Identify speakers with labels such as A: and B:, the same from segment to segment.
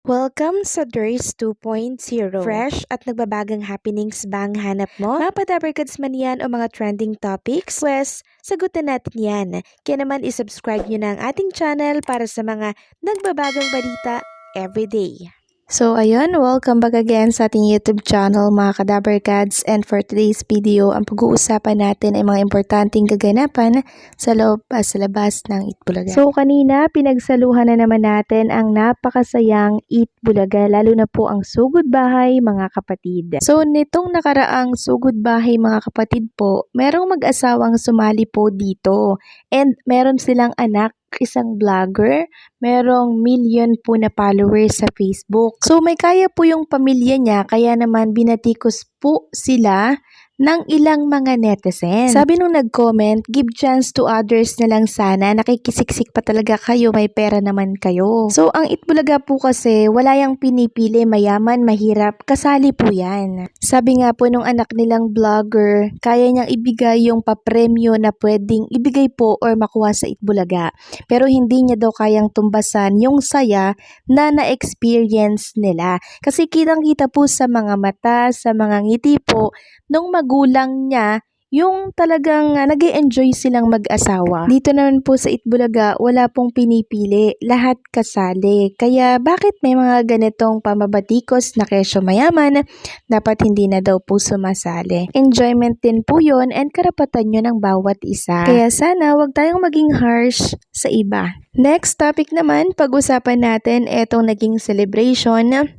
A: Welcome sa DRS 2.0. Fresh at nagbabagang happenings ba ang hanap mo? Mga padabarkads man yan o mga trending topics? Pwes, sagutin natin yan. Kaya naman isubscribe nyo na ang ating channel para sa mga nagbabagang balita everyday. So ayun, welcome back again sa ating YouTube channel mga kadabarkads, and for today's video, ang pag-uusapan natin ay mga importanteng kaganapan sa loob at sa labas ng Itbulaga. So kanina, pinagsaluhan na naman natin ang napakasayang Itbulaga, lalo na po ang sugod bahay mga kapatid. So nitong nakaraang sugod bahay mga kapatid po, merong mag-asawang sumali po dito and meron silang anak, isang vlogger, merong million po na followers sa Facebook. So may kaya po yung pamilya niya, kaya naman binatikos po sila ng ilang mga netizens. Sabi nung nag-comment, give chance to others na lang sana, nakikisiksik pa talaga kayo, may pera naman kayo. So ang Itbulaga po kasi, wala yang pinipili, mayaman, mahirap, kasali po yan. Sabi nga po nung anak nilang vlogger, kaya niyang ibigay yung papremyo na pwedeng ibigay po or makuha sa Itbulaga. Pero hindi niya daw kayang tumbasan yung saya na na-experience nila. Kasi kitang-kita po sa mga mata, sa mga ngiti po, nung magulang niya, yung talagang nag-e-enjoy silang mag-asawa. Dito naman po sa Itbulaga, wala pong pinipili, lahat kasali. Kaya bakit may mga ganitong pamabatikos na kesyo mayaman, dapat hindi na daw po sumasali. Enjoyment din po yun and karapatan nyo ng bawat isa. Kaya sana wag tayong maging harsh sa iba. Next topic naman, pag-usapan natin etong naging celebration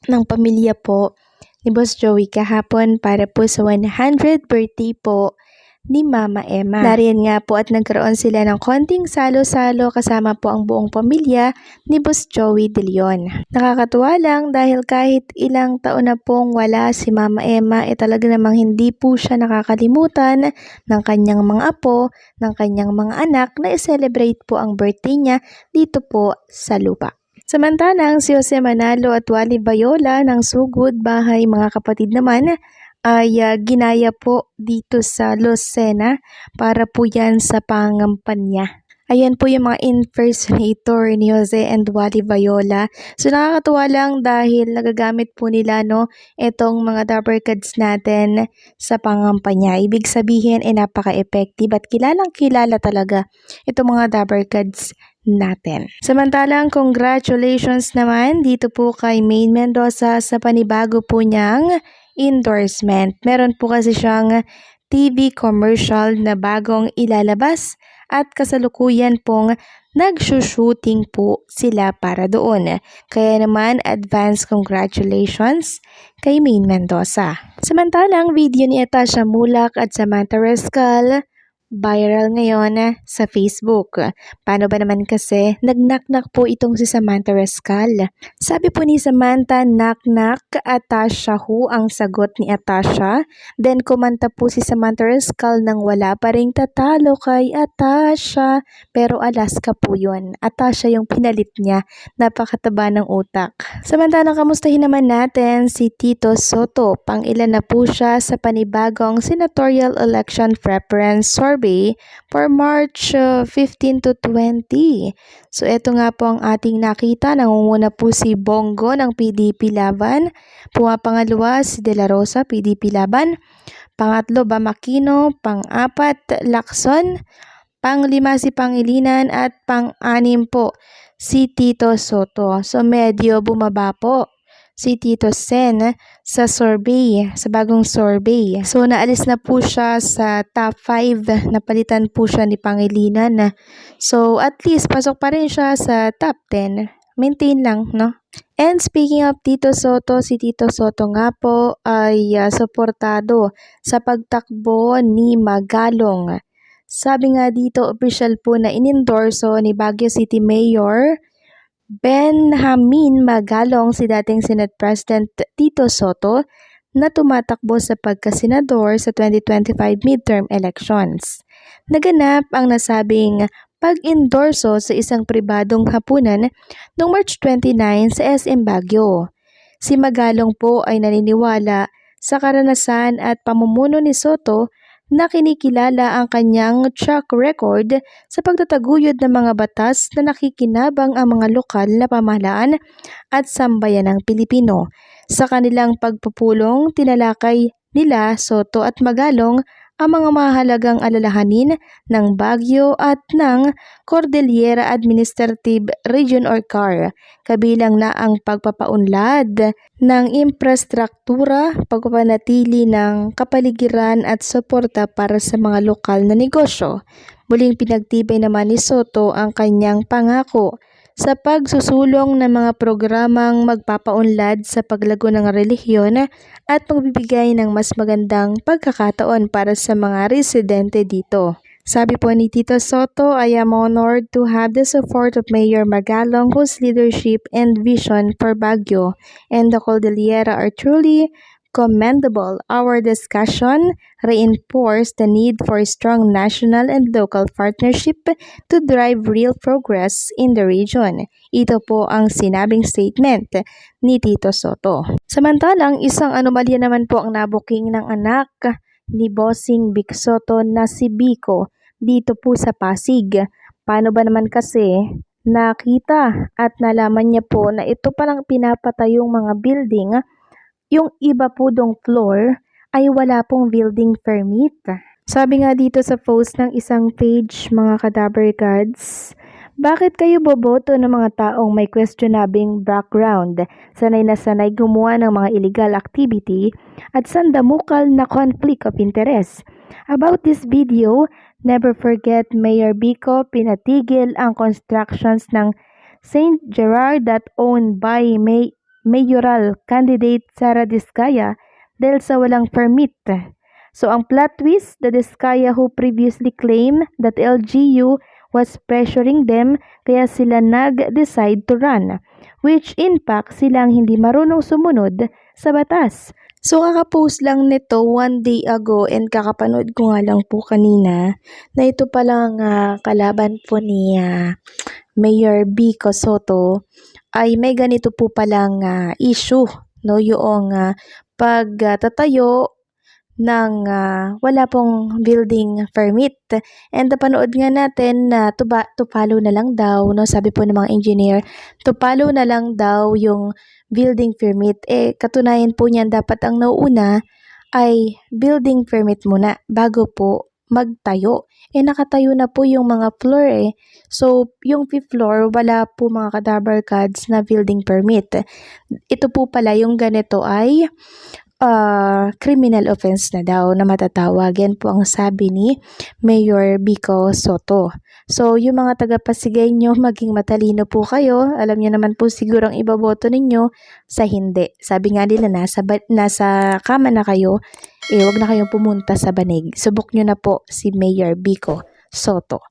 A: ng pamilya po ni Boss Joey kahapon para po sa 100th birthday po ni Mama Emma. Nariyan nga po at nagkaroon sila ng konting salo-salo kasama po ang buong pamilya ni Boss Joey De Leon. Nakakatuwa lang dahil kahit ilang taon na pong wala si Mama Emma, talaga namang hindi po siya nakakalimutan ng kanyang mga apo, ng kanyang mga anak na i-celebrate po ang birthday niya dito po sa lupa. Samantalang si Jose Manalo at Wally Bayola ng sugod bahay mga kapatid naman ay ginaya po dito sa Lucena para po yan sa pangampanya. Ayan po yung mga impersonator ni Jose and Wally Bayola. So nakakatuwa lang dahil nagagamit po nila itong mga dabarkads natin sa pangampanya. Ibig sabihin napaka-effective at kilalang kilala talaga itong mga dabarkads natin. Samantalang congratulations naman dito po kay Maine Mendoza sa panibago po niyang endorsement. Meron po kasi siyang TV commercial na bagong ilalabas at kasalukuyan pong nagsushooting po sila para doon. Kaya naman advance congratulations kay Maine Mendoza. Samantalang video ni Atasha Mulak at Samantha Rescal viral ngayon sa Facebook. Paano ba naman kasi nag-knock-knock po itong si Samantha Rescal. Sabi po ni Samantha, knock-knock, Atasha ho ang sagot ni Atasha. Then kumanta po si Samantha Rescal nang wala pa ring tatalo kay Atasha. Pero Alaska po yun. Atasha yung pinalit niya. Napakataba ng utak. Samantalang kamustahin naman natin si Tito Soto. Pang-ilan na po siya sa panibagong senatorial election preference survey for March 15 to 20. So eto nga po ang ating nakita. Nangunguna po si Bongo ng PDP Laban. Pumapangalawa si De La Rosa, PDP Laban. Pangatlo, Bamakino. Pang-apat, Lacson. Pang-lima si Pangilinan at pang-anim po si Tito Soto. So medyo bumaba po si Tito Sen sa survey, sa bagong survey. So naalis na po siya sa top 5, napalitan po siya ni Pangilinan. So at least pasok pa rin siya sa top 10. Maintain lang, no? And speaking of Tito Soto, si Tito Soto nga po ay suportado sa pagtakbo ni Magalong. Sabi nga dito, official po na inendorso ni Baguio City Mayor Benjamin Magalong si dating Senate President Tito Soto na tumatakbo sa pagkasenador sa 2025 midterm elections. Naganap ang nasabing pag-endorso sa isang pribadong hapunan noong March 29 sa SM Baguio. Si Magalong po ay naniniwala sa karanasan at pamumuno ni Soto na kinikilala ang kanyang track record sa pagtataguyod ng mga batas na nakikinabang ang mga lokal na pamahalaan at sambayanang Pilipino. Sa kanilang pagpupulong, tinalakay nila Soto at Magalong ang mga mahalagang alalahanin ng Baguio at ng Cordillera Administrative Region or CAR, kabilang na ang pagpapaunlad ng infrastruktura, pagpapanatili ng kapaligiran at suporta para sa mga lokal na negosyo. Muling pinagtibay naman ni Soto ang kanyang pangako sa pagsusulong ng mga programang magpapaunlad sa paglago ng relihiyon at magbibigay ng mas magandang pagkakataon para sa mga residente dito. Sabi po ni Tito Soto, I am honored to have the support of Mayor Magalong, whose leadership and vision for Baguio and the Cordillera are truly commendable. Our discussion reinforced the need for strong national and local partnership to drive real progress in the region. Ito po ang sinabing statement ni Tito Soto. Samantalang isang anomalya naman po ang nabuking ng anak ni Bossing Vic Soto na si Biko dito po sa Pasig. Paano ba naman kasi nakita at nalaman niya po na ito palang pinapatayong mga building, yung iba po dong floor ay wala pong building permit. Sabi nga dito sa post ng isang page, mga Kadaver Gods, bakit kayo boboto ng mga taong may questionable background, sanay na sanay gumawa ng mga illegal activity at sandamukal na conflict of interest? About this video, never forget Mayor Biko pinatigil ang constructions ng St. Gerard that owned by mayoral candidate Sara Diskaya dahil sa walang permit. So ang plot twist, the Diskaya who previously claimed that LGU was pressuring them kaya sila nag-decide to run, which in fact silang hindi marunong sumunod sa batas. So kakapost lang nito one day ago and kakapanood ko nga lang po kanina na ito palang kalaban po ni Mayor Biko Soto ay may ganito po palang issue, no, yung pagtatayo ng wala pong building permit. And napanood nga natin na to follow na lang daw, no, sabi po ng mga engineer, to follow na lang daw yung building permit. Katunayan po niyan dapat ang nauuna ay building permit muna bago po magtayo. Nakatayo na po yung mga floor So, yung fifth floor, wala po mga Kadaver Gods na building permit. Ito po pala yung ganito ay criminal offense na daw na matatawag. Yan po ang sabi ni Mayor Biko Soto. So, yung mga taga-Pasigay nyo, maging matalino po kayo. Alam nyo naman po siguro ang ibaboto ninyo sa hindi. Sabi nga nila, nasa kama na kayo, wag na kayong pumunta sa banig. Subok nyo na po si Mayor Biko Soto.